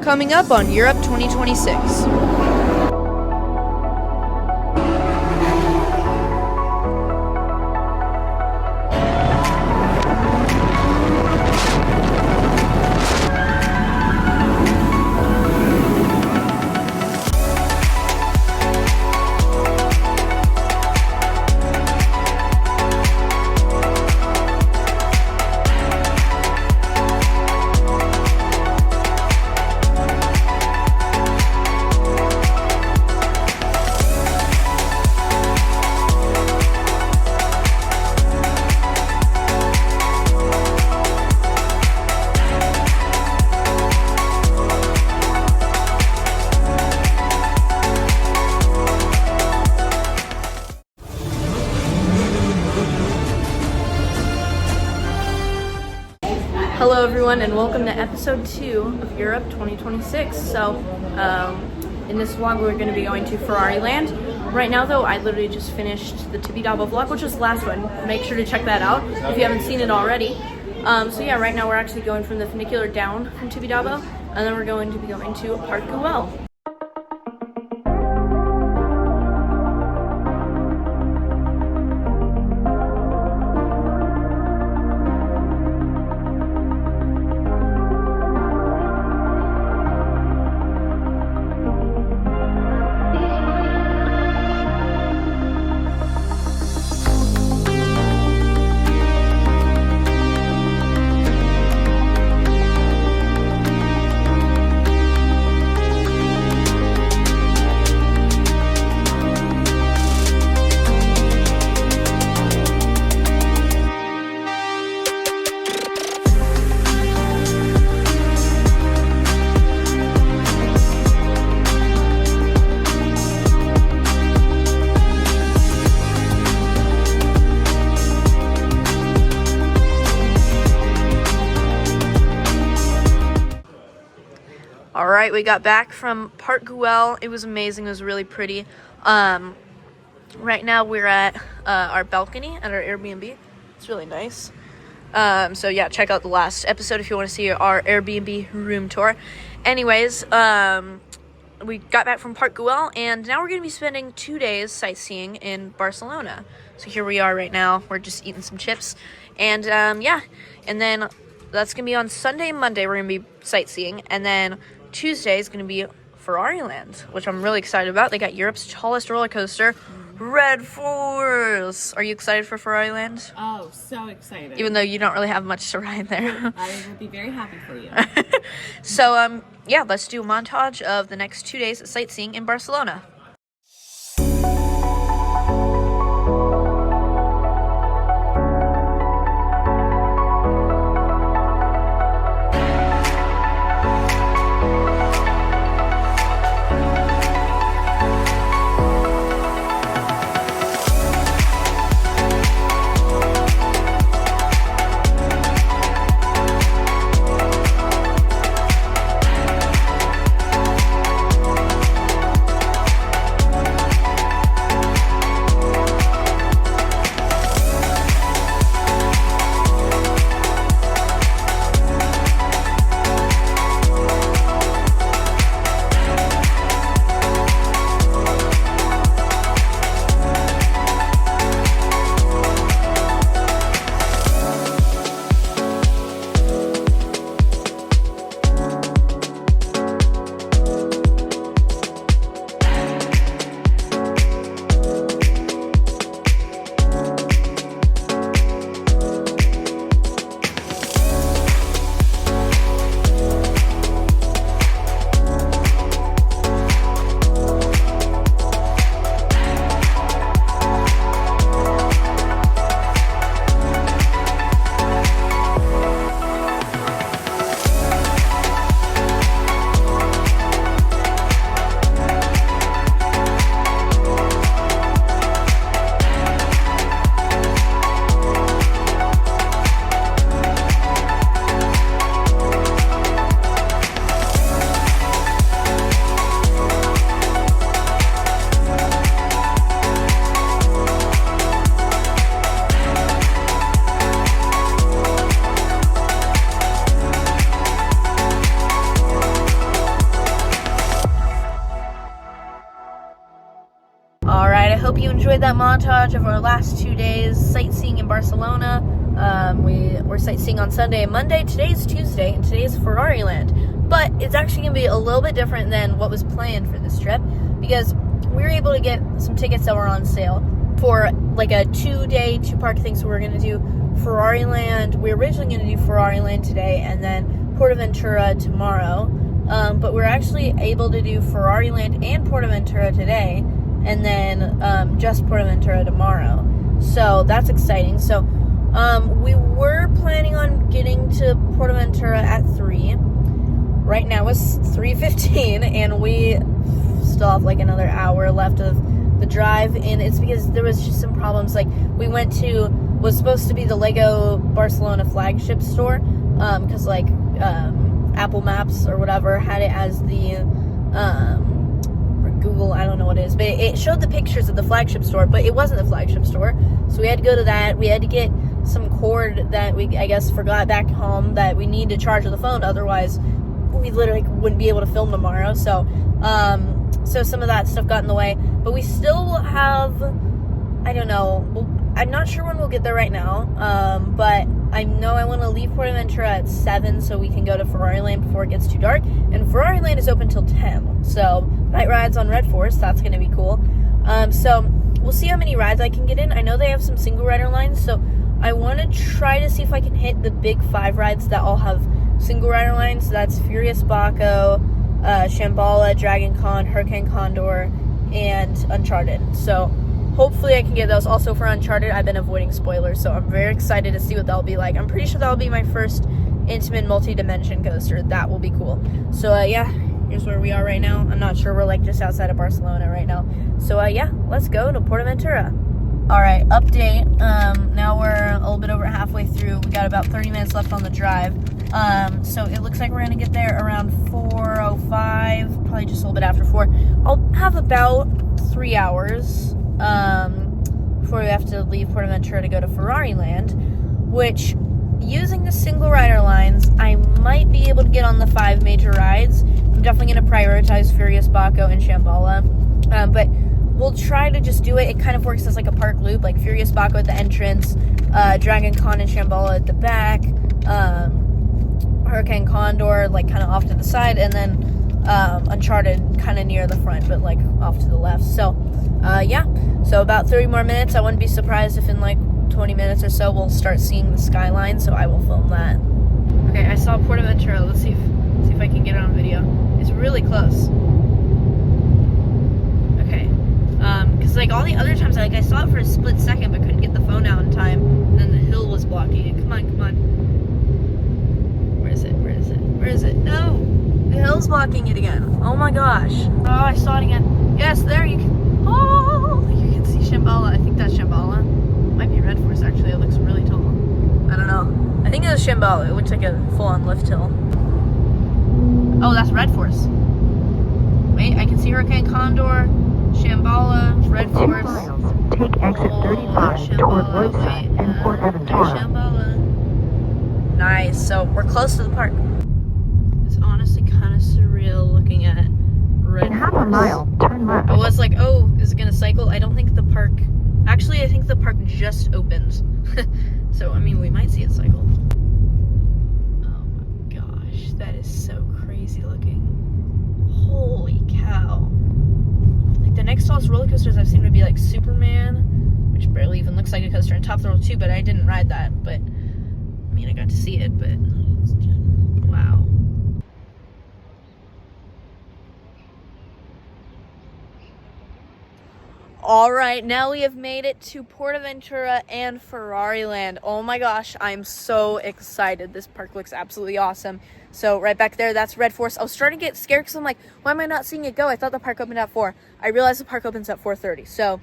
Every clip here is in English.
Coming up on Europe 2026. Hello everyone and welcome to episode 2 of Europe 2026. So in this vlog we're going to be going to Ferrari land. Right now though, I literally just finished the Tibidabo vlog, which was the last one. Make sure to check that out if you haven't seen it already. So yeah, right now we're actually going from the funicular down from Tibidabo, and then we're going to be going to Park Güell. Alright, we got back from Park Güell. It was amazing. It was really pretty. Right now we're at our balcony at our Airbnb. It's really nice. So yeah, check out the last episode if you want to see our Airbnb room tour. Anyways, we got back from Park Güell, and now we're going to be spending 2 days sightseeing in Barcelona. So here we are right now. We're just eating some chips. And yeah, and then that's going to be on Sunday and Monday. We're going to be sightseeing, and then Tuesday is going to be Ferrari land, which I'm really excited about. They got Europe's tallest roller coaster, Red Force. Are you excited for Ferrari land? Oh, so excited. Even though you don't really have much to ride there. I will be very happy for you. So, yeah, let's do a montage of the next 2 days of sightseeing in Barcelona. hope you enjoyed that montage of our last 2 days sightseeing in Barcelona. We were sightseeing on Sunday and Monday. Today's Tuesday, and today's Ferrari Land. But it's actually going to be a little bit different than what was planned for this trip, because we were able to get some tickets that were on sale for like a 2-day, 2-park thing. So we're going to do Ferrari Land. We're originally going to do Ferrari Land today and then PortAventura tomorrow. But we're actually able to do Ferrari Land and PortAventura today, and then just PortAventura tomorrow. So that's exciting. So we were planning on getting to PortAventura at 3. Right now it's 3:15, and we still have like another hour left of the drive, and it's because there was just some problems. Like, we went to was supposed to be the Lego Barcelona flagship store, because like Apple Maps or whatever had it as the or Google, I don't know what it is, but it showed the pictures of the flagship store, but it wasn't the flagship store. So we had to go to that. We had to get some cord that we, I guess, forgot back home that we need to charge the phone, otherwise we literally wouldn't be able to film tomorrow. So so some of that stuff got in the way, but we still have, I don't know, I'm not sure when we'll get there right now, but I know I want to leave PortAventura at 7 so we can go to Ferrari Land before it gets too dark, and Ferrari Land is open till 10, so night rides on Red Force, that's going to be cool. So we'll see how many rides I can get in. I know they have some single rider lines, so I want to try to see if I can hit the big 5 rides that all have single rider lines. So that's Furious Baco, Shambhala, Dragon Con, Hurricane Condor, and Uncharted. So hopefully I can get those. Also for Uncharted, I've been avoiding spoilers, so I'm very excited to see what that'll be like. I'm pretty sure that'll be my first intimate multi-dimension coaster. That will be cool. So yeah, here's where we are right now. I'm not sure, we're like just outside of Barcelona right now. So yeah, let's go to PortAventura. Alright, update. Now we're a little bit over halfway through. We got about 30 minutes left on the drive. So it looks like we're going to get there around 4:05, probably just a little bit after 4. I'll have about 3 hours before we have to leave PortAventura to go to Ferrari Land, which, using the single rider lines, I might be able to get on the 5 major rides. I'm definitely going to prioritize Furious Baco and Shambhala, but we'll try to just do it. It kind of works as like a park loop, like Furious Baco at the entrance, Dragon Con and Shambhala at the back, Hurricane Condor like kind of off to the side, and then Uncharted kind of near the front, but like off to the left. So yeah, so about 30 more minutes. I wouldn't be surprised if in like 20 minutes or so we'll start seeing the skyline, so I will film that. Okay, I saw PortAventura. Let's see if I can get it on video. It's really close. Okay, because like all the other times, I saw it for a split second but couldn't get the phone out in time, and then the hill was blocking it. Come on. Where is it? No! The hill's blocking it again. Oh my gosh. Oh, I saw it again. Yes, there you can. Oh, you can see Shambhala. I think that's Shambhala. Might be Red Force, actually. It looks really tall. I don't know. I think it was Shambhala. It looks like a full-on lift hill. Oh, that's Red Force. Wait, I can see Hurricane Condor, Shambhala, Red Force. Take exit 35 toward Roadside and PortAventura. Shambhala. Nice. So we're close to the park. It's honestly kind of surreal looking at Red In half a Force. mile, turn left. I was like, oh, is it gonna cycle? I don't think the park. Actually, I think the park just opened. So I mean, we might see it cycle. Oh my gosh, that is so crazy looking. Holy cow! Like the next tallest roller coasters I've seen would be like Superman, which barely even looks like a coaster, and Top Thrill 2, but I didn't ride that. But I mean, I got to see it, but wow. All right, now we have made it to PortAventura and Ferrari Land. Oh my gosh, I'm so excited. This park looks absolutely awesome. So right back there, that's Red Force. I was starting to get scared because I'm like, why am I not seeing it go? I thought the park opened at 4. I realized the park opens at 4:30. So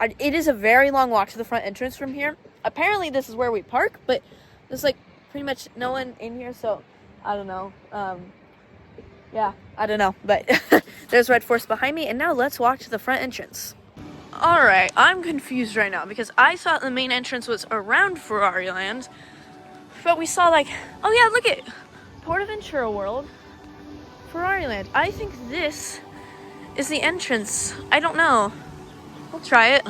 it is a very long walk to the front entrance from here. Apparently this is where we park, but there's like pretty much no one in here, so I don't know. Yeah, I don't know, but there's Red Force behind me, and now let's walk to the front entrance. Alright, I'm confused right now because I thought the main entrance was around Ferrari Land, but we saw like, oh yeah, look at PortAventura World, Ferrari Land. I think this is the entrance. I don't know. We'll try it.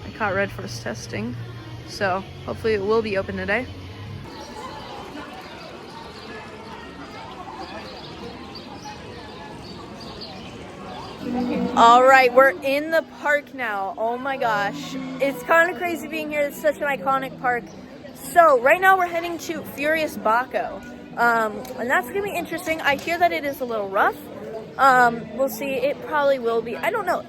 I caught red for testing, so hopefully it will be open today. All right, we're in the park now. Oh my gosh. It's kind of crazy being here. It's such an iconic park. So right now we're heading to Furious Baco. And that's going to be interesting. I hear that it is a little rough. We'll see. It probably will be. I don't know.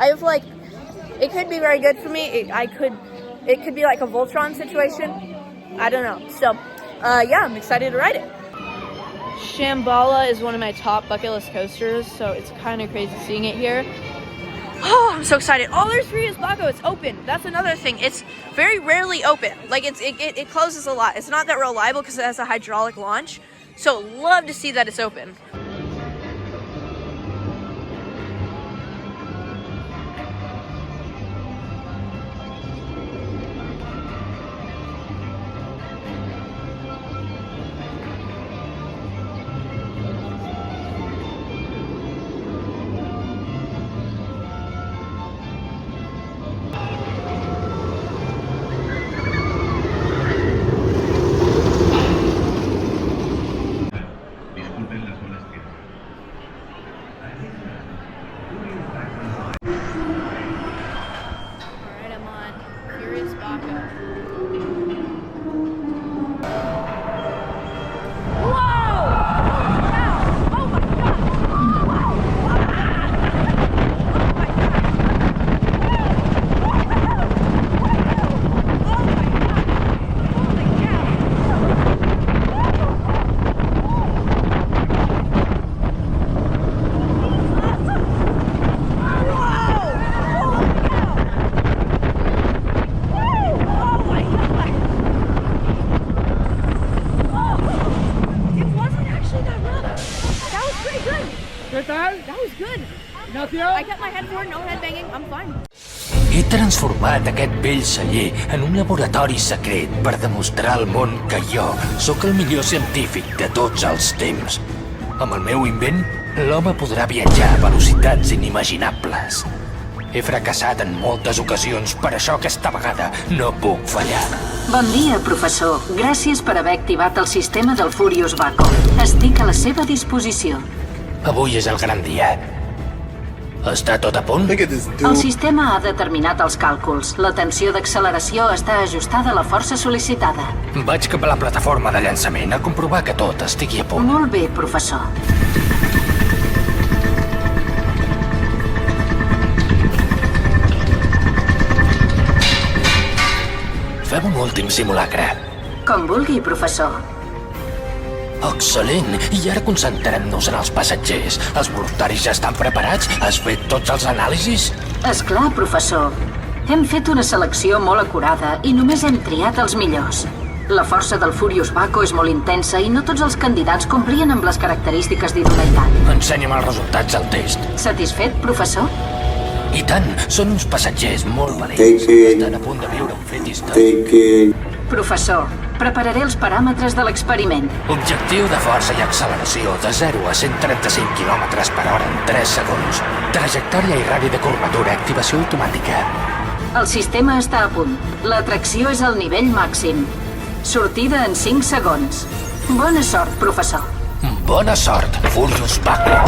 It could be very good for me. It could be like a Voltron situation. I don't know. So, yeah, I'm excited to ride it. Shambhala is one of my top bucket list coasters, so it's kind of crazy seeing it here. Oh, I'm so excited. Oh, there's Furious Baco. It's open. That's another thing. It's very rarely open. Like, it closes a lot. It's not that reliable because it has a hydraulic launch. So, love to see that it's open. I kept my head forward, no head banging, I'm fine. He transformat aquest vell celler en un laboratori secret per demostrar al món que jo sóc el millor científic de tots els temps. Amb el meu invent, l'home podrà viatjar a velocitats inimaginables. He fracassat en moltes ocasions, per això aquesta vegada no puc fallar. Bon dia, professor. Gràcies per haver activat el sistema del Furious Baco. Estic a la seva disposició. Avui és el gran dia. Està tot a punt? El sistema ha determinat els càlculs. La tensió d'acceleració està ajustada a la força sol·licitada. Vaig cap a la plataforma de llançament a comprovar que tot estigui a punt. Molt bé, professor. Fem un últim simulacre. Com vulgui, professor. Excel·lent! I ara concentrem-nos en els passatgers. Els voluntaris ja estan preparats? Has fet tots els anàlisis? És clar, professor. Hem fet una selecció molt acurada i només hem triat els millors. La força del Furious Baco és molt intensa i no tots els candidats complien amb les característiques d'idoneïtat. Ensenya'm els resultats del test. Satisfet, professor? I tant, són uns passatgers molt valents. Estan a punt de viure un fet històric. Professor, prepararé els paràmetres de l'experiment. Objectiu de força i acceleració de 0 a 135 km per hora en 3 segons. Trajectòria i radi de curvatura, activació automàtica. El sistema està a punt. La tracció és al nivell màxim. Sortida en 5 segons. Bona sort, professor. Bona sort, Furious Baco.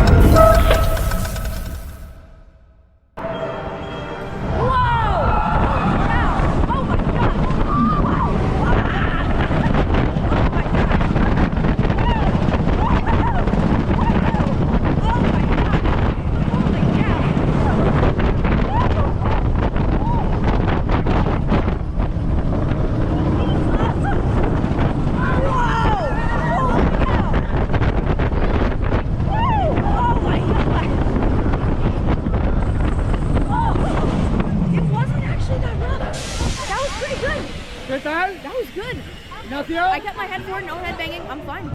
I kept my head forward, no head banging, I'm fine.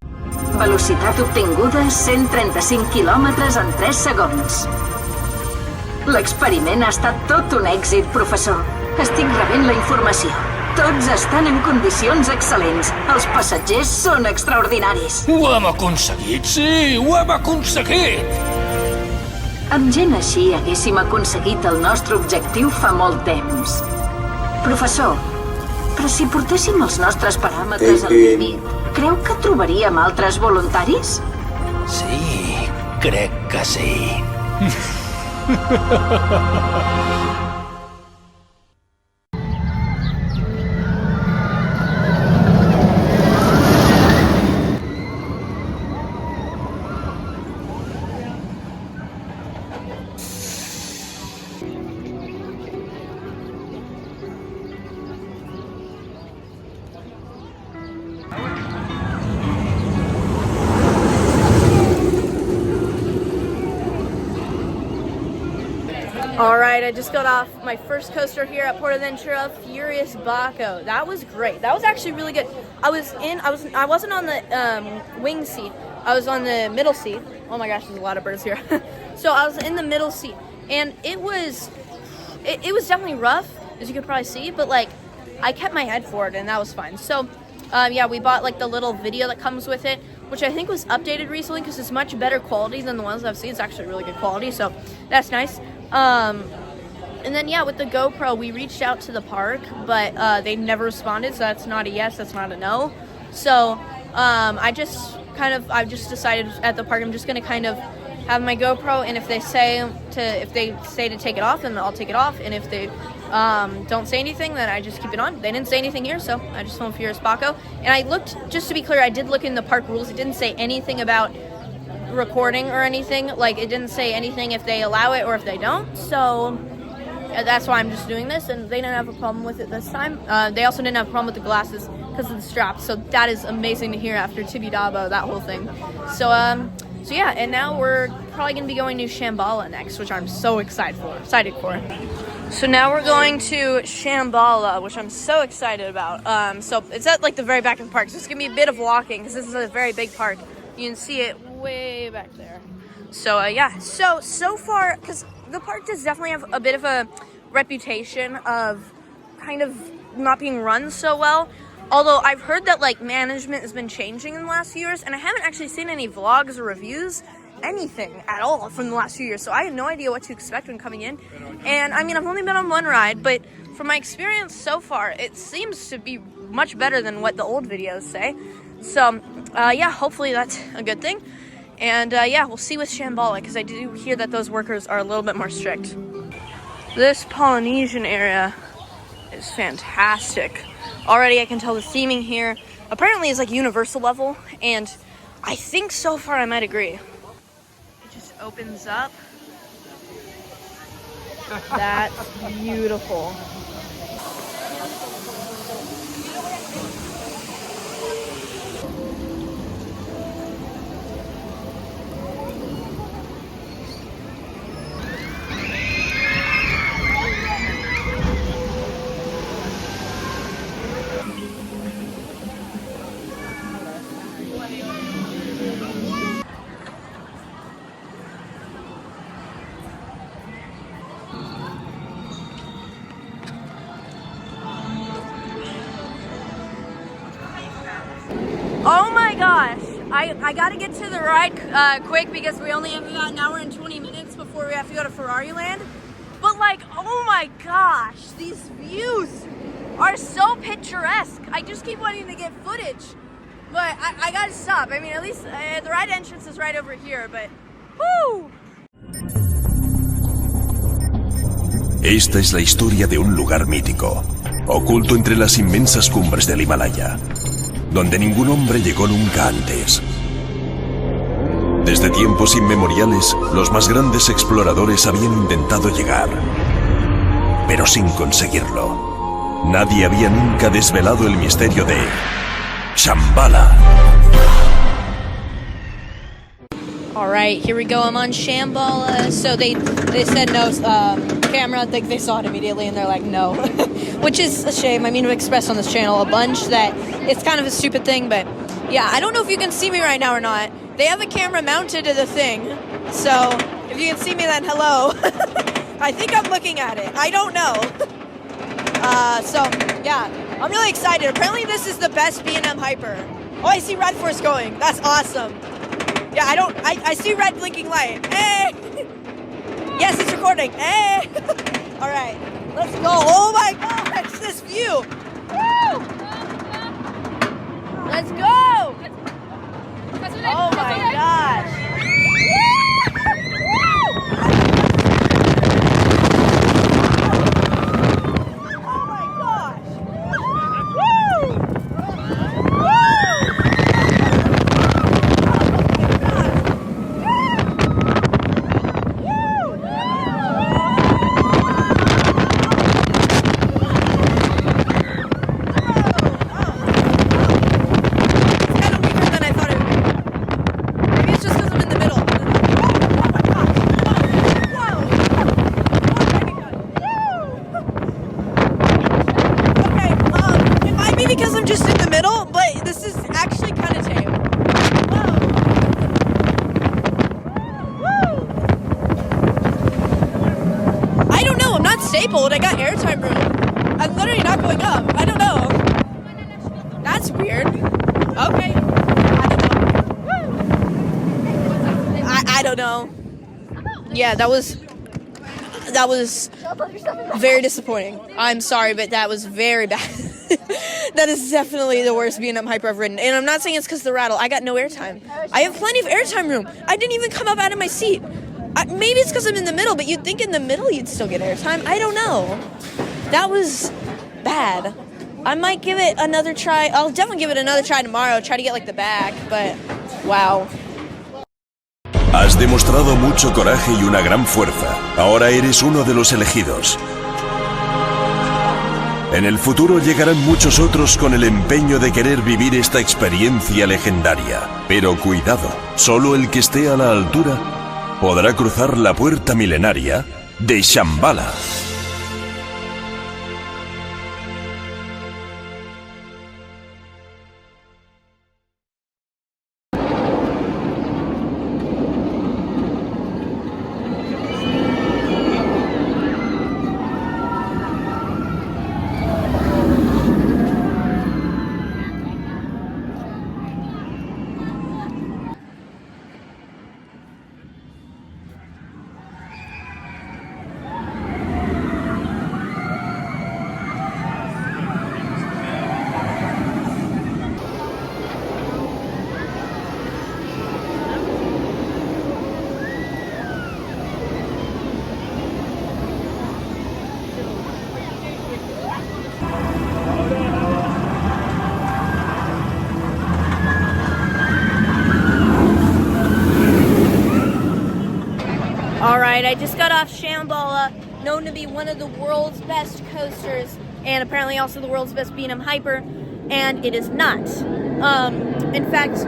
Velocitat obtinguda 135 quilòmetres en 3 segons. L'experiment ha estat tot un èxit, professor. Estic rebent la informació. Tots estan en condicions excel·lents. Els passatgers són extraordinaris. Ho hem aconseguit, sí! Ho hem aconseguit! Amb gent així haguéssim aconseguit el nostre objectiu fa molt temps. Professor, però si portéssim els nostres paràmetres al límit, creu que trobaríem altres voluntaris? Sí, crec que sí. Alright, I just got off my first coaster here at PortAventura, Furious Baco. That was great. That was actually really good. I wasn't on the wing seat. I was on the middle seat. Oh my gosh, there's a lot of birds here. So I was in the middle seat, and it was definitely rough, as you could probably see, but like I kept my head forward and that was fine. So yeah, we bought like the little video that comes with it, which I think was updated recently because it's much better quality than the ones I've seen. It's actually really good quality, so that's nice. And then yeah, with the GoPro, we reached out to the park, but they never responded, so that's not a yes, that's not a no. So I've just decided at the park I'm just gonna kind of have my GoPro, and if they say to take it off, then I'll take it off, and if they don't say anything, then I just keep it on. They didn't say anything here, so I just filmed Furious Baco. And I looked, just to be clear, I did look in the park rules. It didn't say anything about recording or anything. Like, it didn't say anything if they allow it or if they don't. So that's why I'm just doing this, and they didn't have a problem with it this time. They also didn't have a problem with the glasses because of the straps. So that is amazing to hear after Tibidabo, that whole thing. So yeah, and now we're probably going to be going to Shambhala next, which I'm so excited for. So now we're going to Shambhala, which I'm so excited about. So it's at like the very back of the park, so it's going to be a bit of walking because this is a very big park. You can see it way back there. So yeah, so far, because the park does definitely have a bit of a reputation of kind of not being run so well. Although I've heard that like management has been changing in the last few years, and I haven't actually seen any vlogs or reviews, anything at all from the last few years. So I had no idea what to expect when coming in. And I mean, I've only been on one ride, but from my experience so far, it seems to be much better than what the old videos say. So yeah, hopefully that's a good thing. And yeah, we'll see with Shambhala, because I do hear that those workers are a little bit more strict. This Polynesian area is fantastic. Already I can tell the theming here apparently is like universal level, and I think so far I might agree. It just opens up. That's beautiful. Oh my gosh, I gotta get to the ride quick because we only have about an hour and 20 minutes before we have to go to Ferrari land. But like, oh my gosh, these views are so picturesque. I just keep wanting to get footage, but I gotta stop. I mean, at least the ride entrance is right over here, but whoo! Esta es la historia de un lugar mítico, oculto entre las inmensas cumbres del Himalaya, donde ningún hombre llegó nunca antes. Desde tiempos inmemoriales, los más grandes exploradores habían intentado llegar, pero sin conseguirlo. Nadie había nunca desvelado el misterio de Shambhala. All right, here we go. I'm on Shambhala. So they said no camera. I think they saw it immediately, and they're like, no. Which is a shame. I mean, we've expressed on this channel a bunch that it's kind of a stupid thing, but yeah, I don't know if you can see me right now or not. They have a camera mounted to the thing, so if you can see me, then hello. I think I'm looking at it. I don't know. So yeah, I'm really excited. Apparently this is the best B&M Hyper. Oh, I see red force going. That's awesome. Yeah, I see red blinking light. Hey! Yes, it's recording. Hey! All right, let's go. Oh my gosh, this view. Woo! Let's go. Oh my gosh. I got airtime room. I'm literally not going up. I don't know. That's weird. Okay. I don't know. Yeah, that was very disappointing. I'm sorry, but that was very bad. That is definitely the worst B&M Hyper I've ridden. And I'm not saying it's because of the rattle. I got no airtime. I have plenty of airtime room. I didn't even come up out of my seat. Maybe it's because I'm in the middle, but you'd think in the middle you'd still get airtime. I don't know. That was bad. I might give it another try. I'll definitely give it another try tomorrow. Try to get like the back, but wow. Has demostrado mucho coraje y una gran fuerza. Ahora eres uno de los elegidos. En el futuro llegarán muchos otros con el empeño de querer vivir esta experiencia legendaria. Pero cuidado, solo el que esté a la altura podrá cruzar la puerta milenaria de Shambhala. Alright, I just got off Shambhala, known to be one of the world's best coasters, and apparently also the world's best B&M Hyper, and it is not. In fact,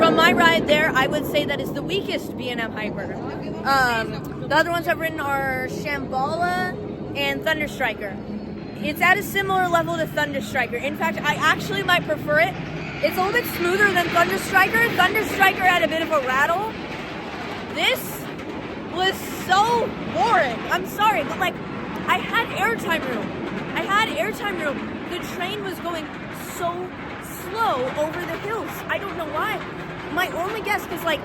from my ride there, I would say that is the weakest B&M Hyper. The other ones I've ridden are Shambhala and Thunderstriker. It's at a similar level to Thunderstriker. In fact, I actually might prefer it. It's a little bit smoother than Thunderstriker. Thunderstriker had a bit of a rattle. This was so boring. I'm sorry, but like, I had airtime room. The train was going so slow over the hills. I don't know why. My only guess is like,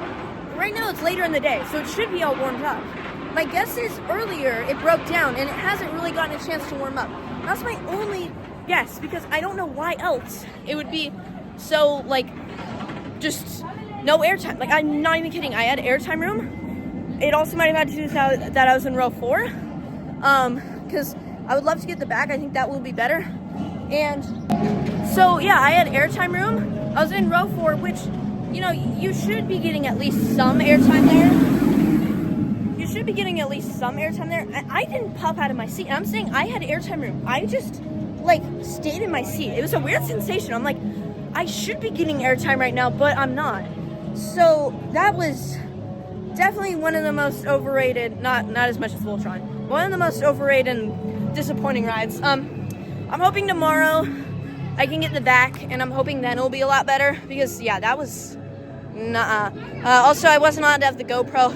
right now it's later in the day, so it should be all warmed up. My guess is earlier it broke down and it hasn't really gotten a chance to warm up. That's my only guess, because I don't know why else it would be so like, just no airtime. Like, I'm not even kidding. I had airtime room. It also might have had to do with that I was in row 4, because I would love to get the back. I think that will be better. And so yeah, I had airtime room. I was in row 4, which, you know, you should be getting at least some airtime there. I didn't pop out of my seat. I'm saying I had airtime room. I just like stayed in my seat. It was a weird sensation. I'm like, I should be getting airtime right now, but I'm not. So that was definitely one of the most overrated, not as much as Voltron, one of the most overrated and disappointing rides. I'm hoping tomorrow I can get the back, and I'm hoping then it'll be a lot better, because yeah, that was also, I wasn't allowed to have the GoPro.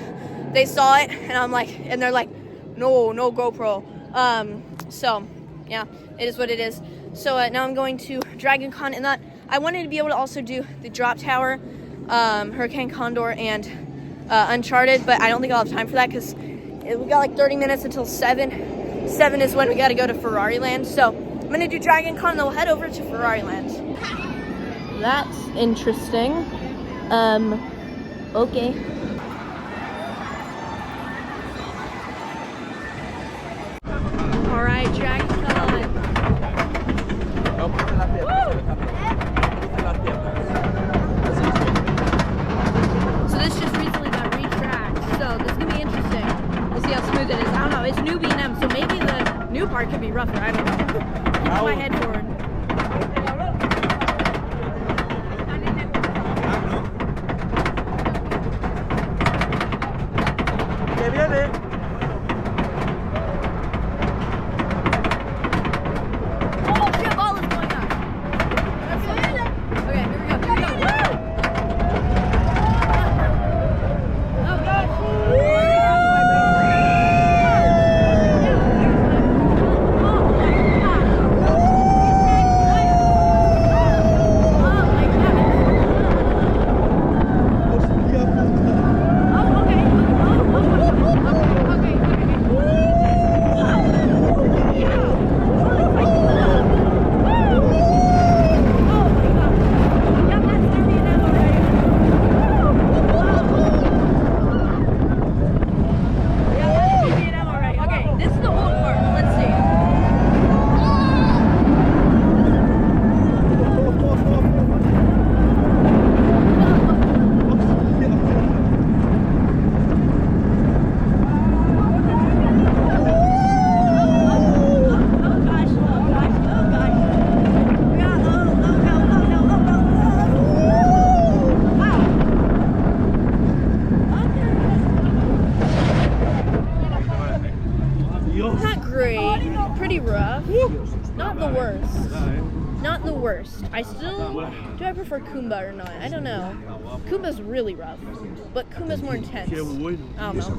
They saw it, and I'm like, and they're like, no GoPro. So yeah, it is what it is. So now I'm going to Dragon Con, and that I wanted to be able to also do the Drop Tower, Hurricane Condor, and Uncharted, but I don't think I'll have time for that because we got like 30 minutes until 7. 7 is when we got to go to Ferrari Land. So I'm going to do Dragon Con, and then we'll head over to Ferrari Land. That's interesting. Okay. All right, Dragon Con. So this just recently got retracked, so this is gonna be interesting. We'll see how smooth it is. I don't know, it's new B&M, so maybe the new part could be rougher, I don't know. Keep my head forward. Not great, pretty rough. Not the worst. Not the worst. I still, do I prefer Kumba or not? I don't know. Kumba's really rough, but Kumba's more intense. I don't know.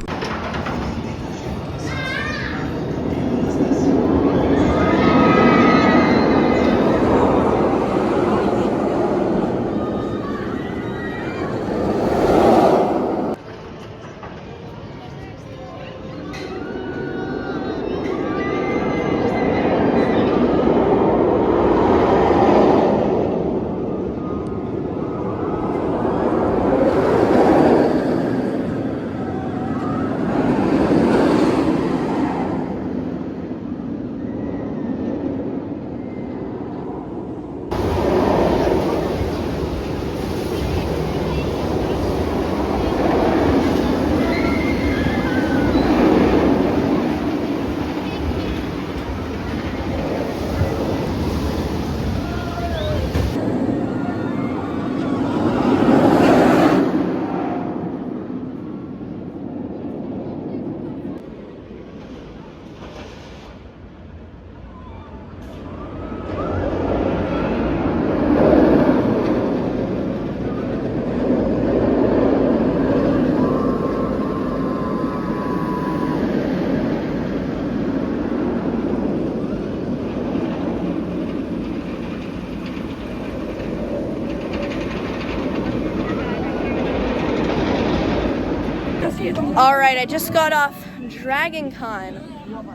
Alright, I just got off Dragon Con.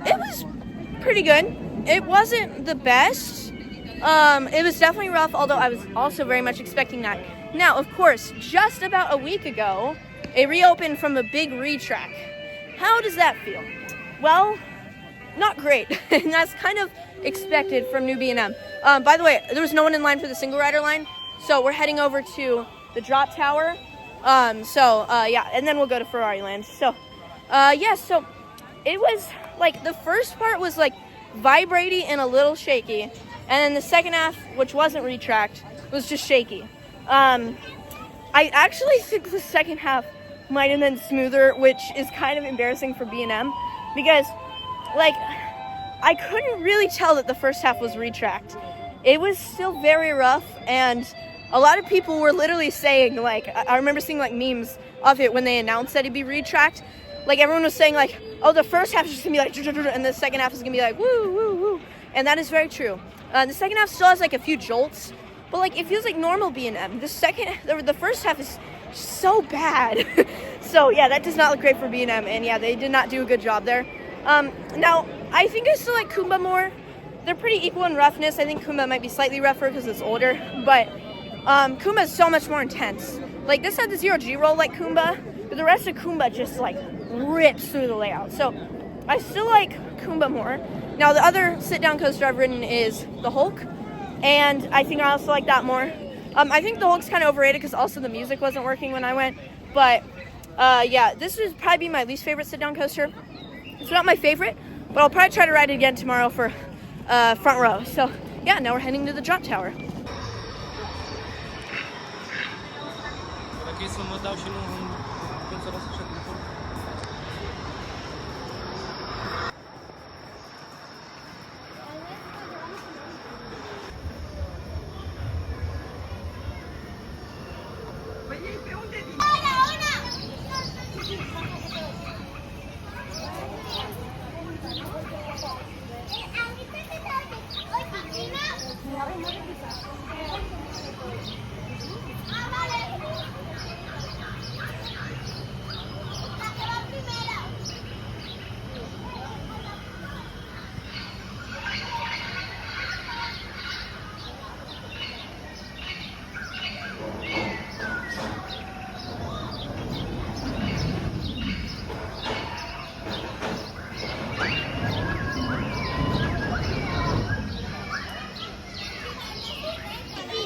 It was pretty good. It wasn't the best. It was definitely rough, although I was also very much expecting that. Now, of course, just about a week ago, it reopened from a big retrack. How does that feel? Well, not great. And that's kind of expected from new B&M. By the way, there was no one in line for the single rider line, so we're heading over to the drop tower. Yeah, and then we'll go to Ferrari Land. So, so it was like the first part was like vibrating and a little shaky, and then the second half, which wasn't retracked, was just shaky. I actually think the second half might have been smoother, which is kind of embarrassing for B&M because, like, I couldn't really tell that the first half was retracked. It was still very rough, and a lot of people were literally saying, like, I remember seeing, like, memes of it when they announced that it'd be retracked. Like, everyone was saying, like, oh, the first half is just gonna be like, and the second half is gonna be like, woo, woo, woo. and that is very true. The second half still has like a few jolts, but like it feels like normal B&M. The first half is so bad. So yeah, that does not look great for B&M, and yeah, they did not do a good job there. Now, I think I still like Kumba more. They're pretty equal in roughness. I think Kumba might be slightly rougher because it's older, but Kumba is so much more intense. Like, this had the 0G roll like Kumba, but the rest of Kumba just, like, rips through the layout. So, I still like Kumba more. Now, the other sit-down coaster I've ridden is the Hulk, and I think I also like that more. I think the Hulk's kind of overrated because also the music wasn't working when I went, but, yeah, this would probably be my least favorite sit-down coaster. It's not my favorite, but I'll probably try to ride it again tomorrow for front row. So, yeah, now we're heading to the drop tower.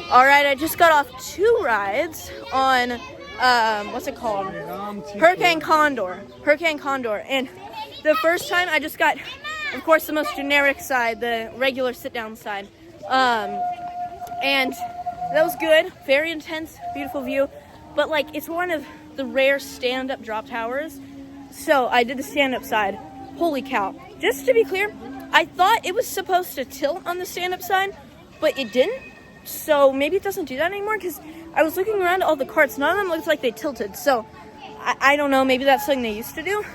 All right, I just got off 2 rides on, what's it called? Hurricane Condor. And the first time I just got, of course, the most generic side, the regular sit-down side. And that was good. Very intense, beautiful view. But, like, it's one of the rare stand-up drop towers. So I did the stand-up side. Holy cow. Just to be clear, I thought it was supposed to tilt on the stand-up side, but it didn't. So maybe it doesn't do that anymore, because I was looking around at all the carts. None of them looked like they tilted. So I don't know. Maybe that's something they used to do.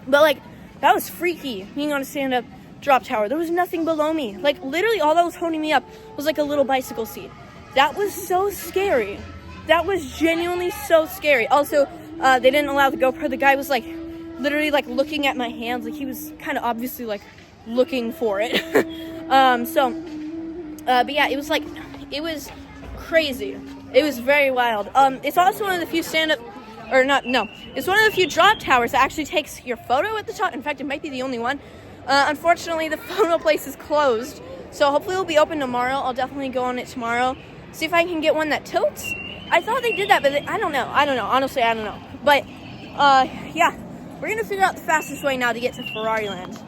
But, like, that was freaky, being on a stand-up drop tower. There was nothing below me. Like, literally all that was holding me up was, like, a little bicycle seat. That was so scary. That was genuinely so scary. Also, they didn't allow the GoPro. The guy was, like, literally, like, looking at my hands. Like, he was kind of obviously, like, looking for it. But yeah, it was like, it was crazy. It was very wild. It's also one of the few it's one of the few drop towers that actually takes your photo at the top. In fact, it might be the only one. Unfortunately, the photo place is closed. So hopefully it'll be open tomorrow. I'll definitely go on it tomorrow. See if I can get one that tilts. I thought they did that, but I don't know. Honestly, I don't know. But, yeah. We're going to figure out the fastest way now to get to Ferrari Land.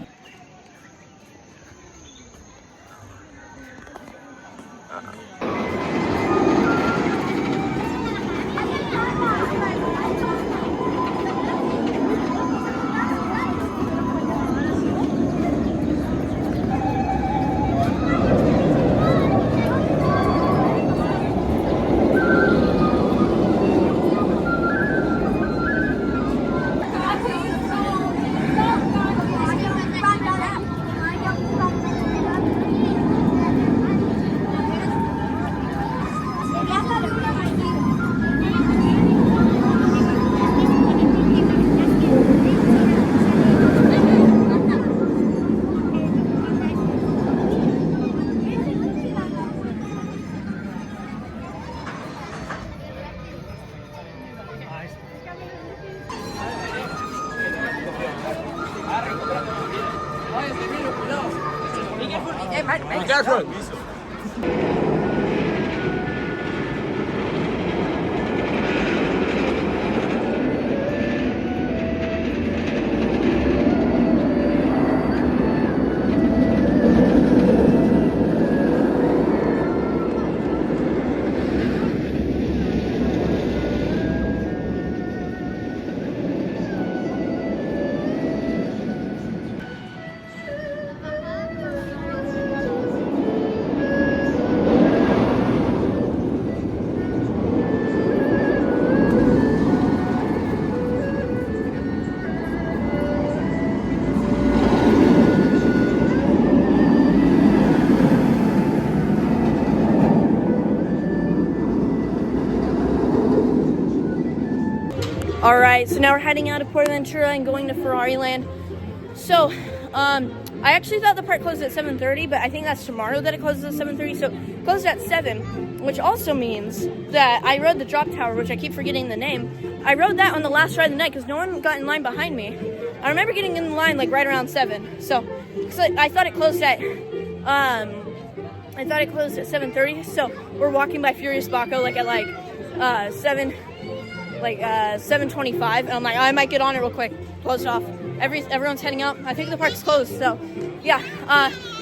All right, so now we're heading out of PortAventura and going to Ferrari Land. So, I actually thought the park closed at 7:30, but I think that's tomorrow that it closes at 7:30. So, it closed at 7, which also means that I rode the drop tower, which I keep forgetting the name. I rode that on the last ride of the night because no one got in line behind me. I remember getting in line like right around 7. So, I thought it closed at 7:30. So, we're walking by Furious Baco like at 7:25, and I'm like, I might get on it real quick. Closed off. Everyone's heading out. I think the park's closed, so yeah.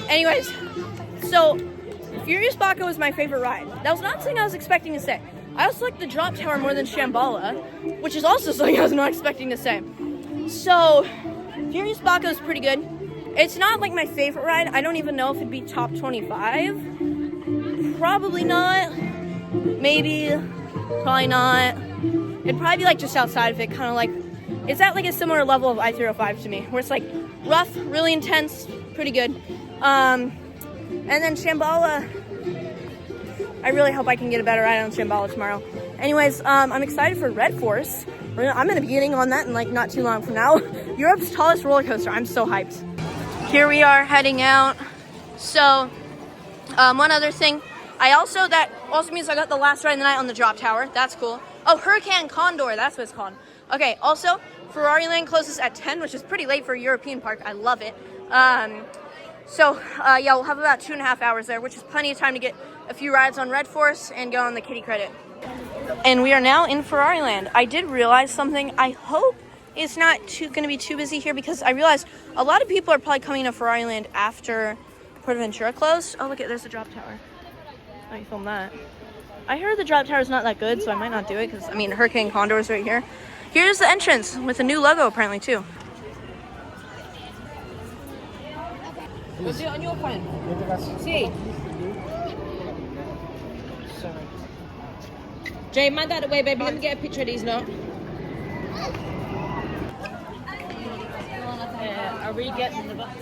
Anyways, so Furious Baco was my favorite ride. That was not something I was expecting to say. I also like the drop tower more than Shambhala, which is also something I was not expecting to say. So Furious Baco is pretty good. It's not like my favorite ride. I don't even know if it'd be top 25. Probably not. Maybe. Probably not. It'd probably be like just outside of it, kind of like, it's at like a similar level of I-305 to me, where it's like rough, really intense, pretty good. And then Shambhala, I really hope I can get a better ride on Shambhala tomorrow. Anyways, I'm excited for Red Force. I'm gonna be getting on that in like not too long from now. Europe's tallest roller coaster. I'm so hyped. Here we are heading out. So, one other thing. That also means I got the last ride of the night on the drop tower. That's cool. Oh, Hurricane Condor, that's what it's called. Okay, also, Ferrari Land closes at 10, which is pretty late for a European park. I love it. Yeah, we'll have about 2.5 hours there, which is plenty of time to get a few rides on Red Force and go on the kitty credit. And we are now in Ferrari Land. I did realize something. I hope it's not going to be too busy here, because I realized a lot of people are probably coming to Ferrari Land after PortAventura closed. Oh, look, there's the drop tower. I can film that. I heard the drop tower is not that good, so I might not do it because, Hurricane Condor is right here. Here's the entrance with a new logo apparently too. We'll do it on your phone. See? Sorry. Jay, mind that away, baby. Let me get a picture of these now. Are we getting the button?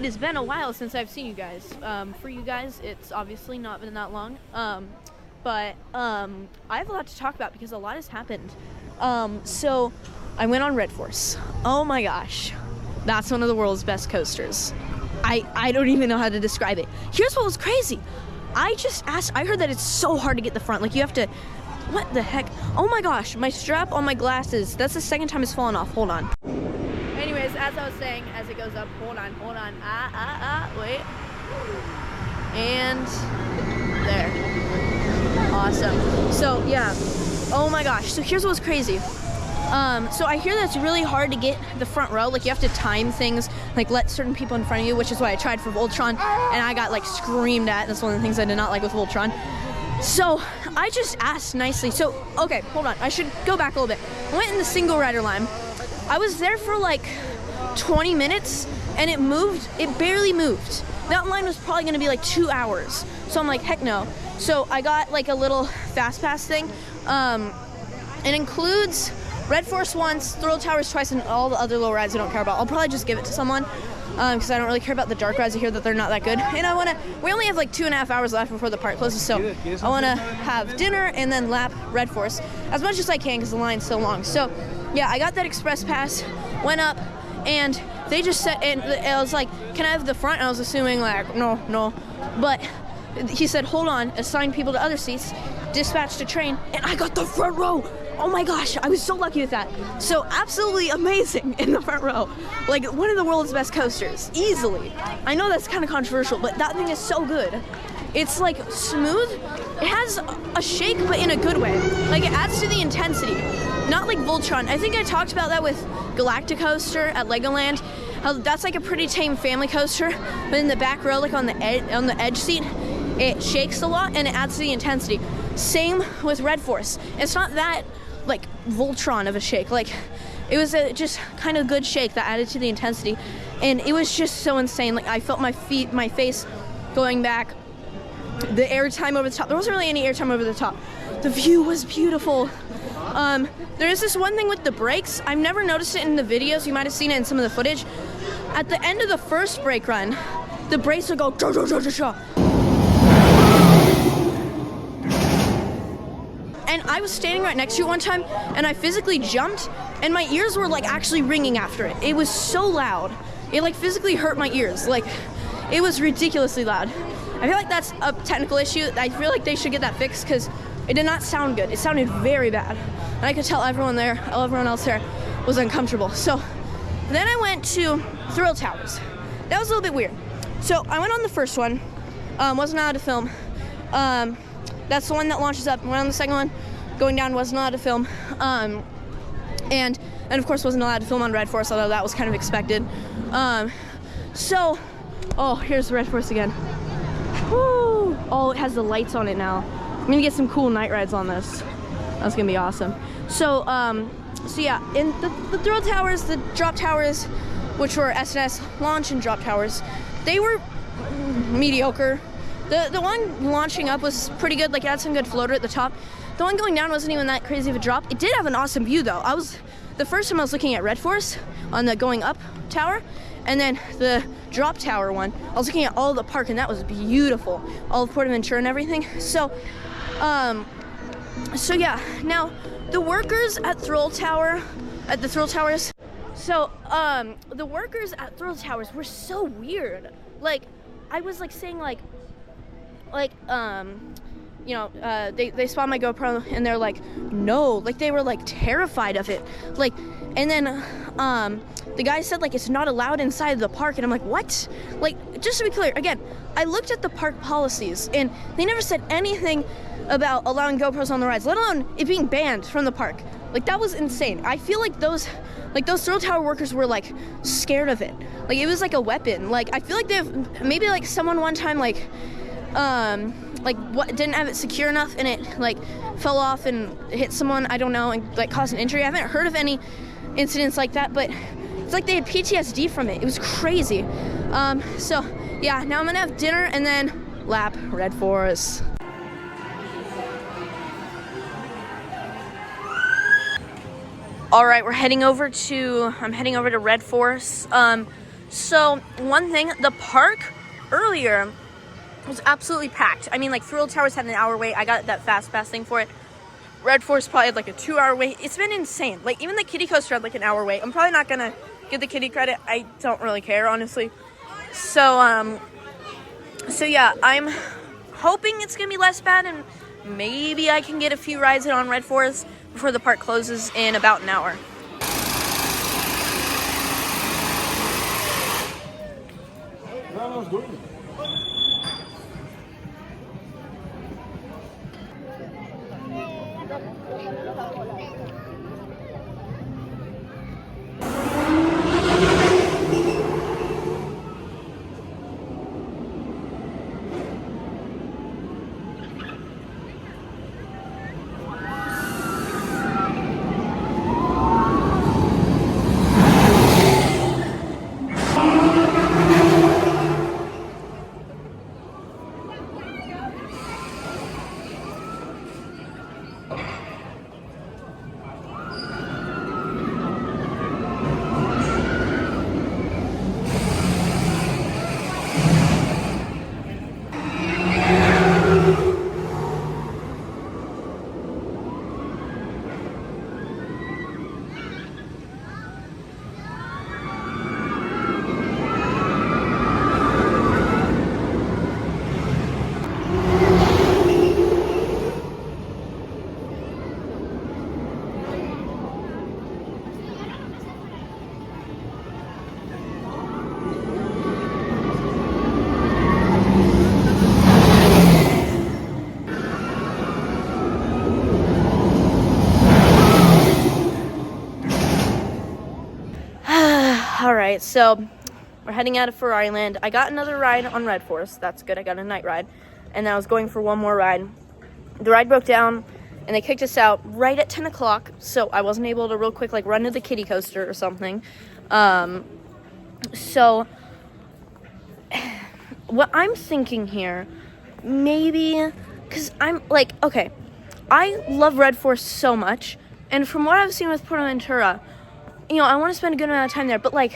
it has been a while since I've seen you guys. For you guys, it's obviously not been that long. But I have a lot to talk about because a lot has happened. So I went on Red Force. Oh my gosh. That's one of the world's best coasters. I don't even know how to describe it. Here's what was crazy. I heard that it's so hard to get the front. Like you have to, what the heck? Oh my gosh, my strap on my glasses. That's the second time it's fallen off. Hold on. Anyways, as I was saying, as it goes up, hold on. Wait. And there. Awesome. So yeah, oh my gosh. So here's what's crazy. So I hear that it's really hard to get the front row. Like you have to time things, like let certain people in front of you, which is why I tried for Voltron, and I got like screamed at. That's one of the things I did not like with Voltron. So I just asked nicely. So, okay, hold on. I should go back a little bit. I went in the single rider line. I was there for like 20 minutes and it barely moved. That line was probably gonna be like 2 hours. So I'm like, heck no. So I got like a little fast pass thing. It includes Red Force once, Thrill Towers twice, and all the other low rides I don't care about. I'll probably just give it to someone because I don't really care about the dark rides. I hear that they're not that good. And we only have like 2.5 hours left before the park closes, so I want to have dinner and then lap Red Force as much as I can because the line's so long. So yeah, I got that express pass, went up, and they just said, and I was like, can I have the front? And I was assuming like, no. But he said, hold on, assign people to other seats, dispatched a train, and I got the front row. Oh my gosh, I was so lucky with that. So absolutely amazing in the front row. Like one of the world's best coasters, easily. I know that's kind of controversial, but that thing is so good. It's like smooth. It has a shake, but in a good way. Like it adds to the intensity. Not like Voltron. I think I talked about that with Galacticoaster at Legoland. How that's like a pretty tame family coaster, but in the back row, like on the edge seat, it shakes a lot and it adds to the intensity. Same with Red Force. It's not that like Voltron of a shake. Like it was a just kind of good shake that added to the intensity, and it was just so insane. Like I felt my face going back. The airtime over the top. There wasn't really any airtime over the top. The view was beautiful. There is this one thing with the brakes. I've never noticed it in the videos. You might have seen it in some of the footage. At the end of the first brake run, the brakes would go cha-cha-cha-cha-cha. And I was standing right next to it one time, and I physically jumped, and my ears were like actually ringing after it. It was so loud. It like physically hurt my ears. Like it was ridiculously loud. I feel like that's a technical issue. I feel like they should get that fixed because it did not sound good. It sounded very bad. And I could tell everyone else there was uncomfortable. So then I went to Thrill Towers. That was a little bit weird. So I went on the first one, wasn't allowed to film. That's the one that launches up. Went on the second one, going down, wasn't allowed to film. And of course wasn't allowed to film on Red Force, although that was kind of expected. Here's Red Force again. Woo! Oh, it has the lights on it now. I'm gonna get some cool night rides on this. That's gonna be awesome. So yeah, in the Thrill Towers, the drop towers, which were SNS launch and drop towers, they were mediocre. The one launching up was pretty good. Like it had some good floater at the top. The one going down wasn't even that crazy of a drop. It did have an awesome view though. The first time I was looking at Red Force on the going up tower, and then the drop tower one, I was looking at all the park, and that was beautiful. All of PortAventura and everything. So yeah. Now the workers at the Thrill Towers. So the workers at Thrill Towers were so weird. Like I was like saying they saw my GoPro and they're like, no, like they were like terrified of it. Like, and then the guy said like it's not allowed inside the park, and I'm like, what? Like, just to be clear, again, I looked at the park policies and they never said anything about allowing GoPros on the rides, let alone it being banned from the park. Like that was insane. I feel like those Thrill Tower workers were like scared of it. Like it was like a weapon. Like I feel like maybe like someone one time didn't have it secure enough and it like fell off and hit someone, I don't know, and like caused an injury. I haven't heard of any incidents like that, but it's like they had PTSD from it. It was crazy. So yeah, now I'm gonna have dinner and then lap Red Force. All right, I'm heading over to Red Force. So one thing, the park earlier was absolutely packed. I mean, like Thrill Towers had an hour wait. I got that fast pass thing for it. Red Force probably had like a 2-hour wait. It's been insane. Like even the kiddie coaster had like an hour wait. I'm probably not gonna give the kiddie credit. I don't really care, honestly. So yeah, I'm hoping it's gonna be less bad, and maybe I can get a few rides in on Red Force before the park closes in about an hour. Alright, so we're heading out of Ferrari Land. I got another ride on Red Force. That's good. I got a night ride. And I was going for one more ride. The ride broke down, and they kicked us out right at 10 o'clock, so I wasn't able to real quick, like, run to the kiddie coaster or something. So what I'm thinking here, maybe, because I'm, like, okay, I love Red Force so much, and from what I've seen with PortAventura, you know, I want to spend a good amount of time there, but, like,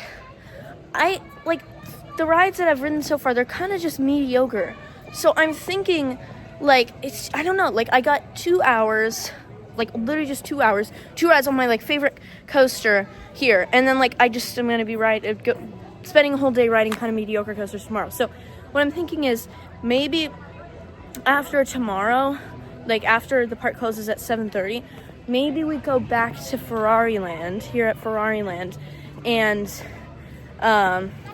the rides that I've ridden so far, they're kind of just mediocre. So I'm thinking, like, I don't know, like, I got 2 hours, like, literally just 2 hours, 2 rides on my, like, favorite coaster here, and then, like, I'm going to be spending a whole day riding kind of mediocre coasters tomorrow. So what I'm thinking is, maybe after tomorrow, like, after the park closes at 7:30, maybe we go back to Ferrari Land, here at Ferrari Land, and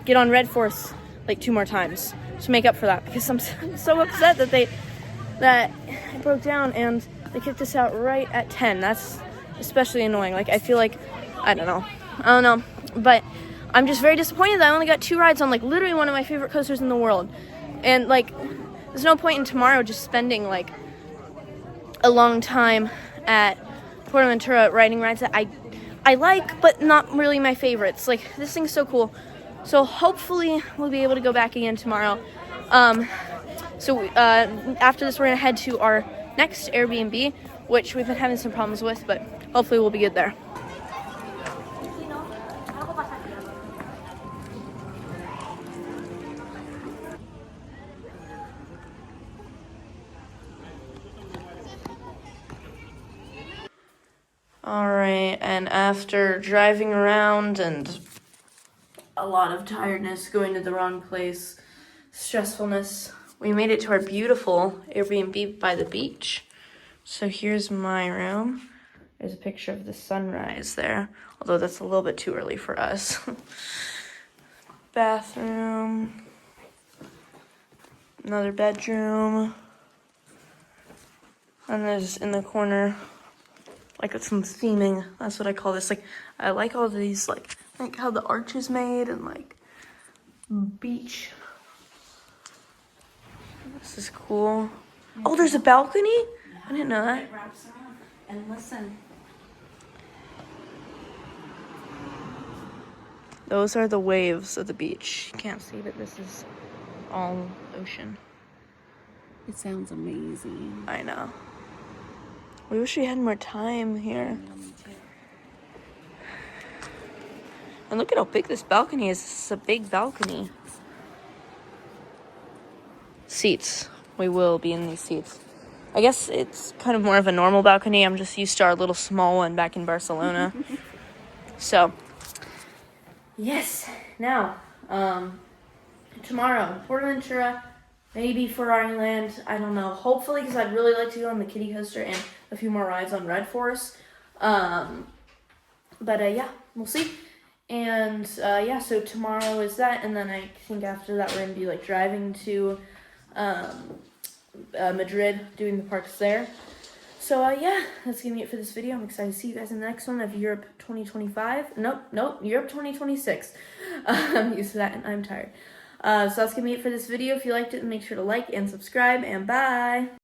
get on Red Force like 2 more times to make up for that, because I'm so upset that it broke down and they kicked us out right at 10. That's especially annoying. Like, I feel like, I don't know, but I'm just very disappointed that I only got 2 rides on, like, literally one of my favorite coasters in the world. And, like, there's no point in tomorrow just spending, like, a long time at PortAventura riding rides that I like, but not really my favorites. Like, this thing's so cool. So hopefully we'll be able to go back again tomorrow. After this, we're gonna head to our next Airbnb, which we've been having some problems with, but hopefully we'll be good there. Alright, and after driving around and a lot of tiredness, going to the wrong place, stressfulness, we made it to our beautiful Airbnb by the beach. So here's my room. There's a picture of the sunrise there, although that's a little bit too early for us. Bathroom, another bedroom, and there's in the corner, like, some theming. That's what I call this. Like, I like all these, like how the arch is made, and, like, beach. This is cool. Oh, there's a balcony? I didn't know that. It wraps around. And listen. Those are the waves of the beach. You can't see, but this is all ocean. It sounds amazing. I know. We wish we had more time here. And look at how big this balcony is. This is a big balcony. Seats. We will be in these seats. I guess it's kind of more of a normal balcony. I'm just used to our little small one back in Barcelona. So, yes. Now, tomorrow, PortAventura, maybe Ferrari Land. I don't know. Hopefully, because I'd really like to go on the kiddie coaster and a few more rides on Red Forest. But yeah, we'll see. And yeah, so tomorrow is that, and then I think after that we're gonna be like driving to Madrid, doing the parks there. So yeah, that's gonna be it for this video. I'm excited to see you guys in the next one of Europe 2025. Nope, Europe 2026. I'm used to that and I'm tired. So that's gonna be it for this video. If you liked it, make sure to like and subscribe, and bye.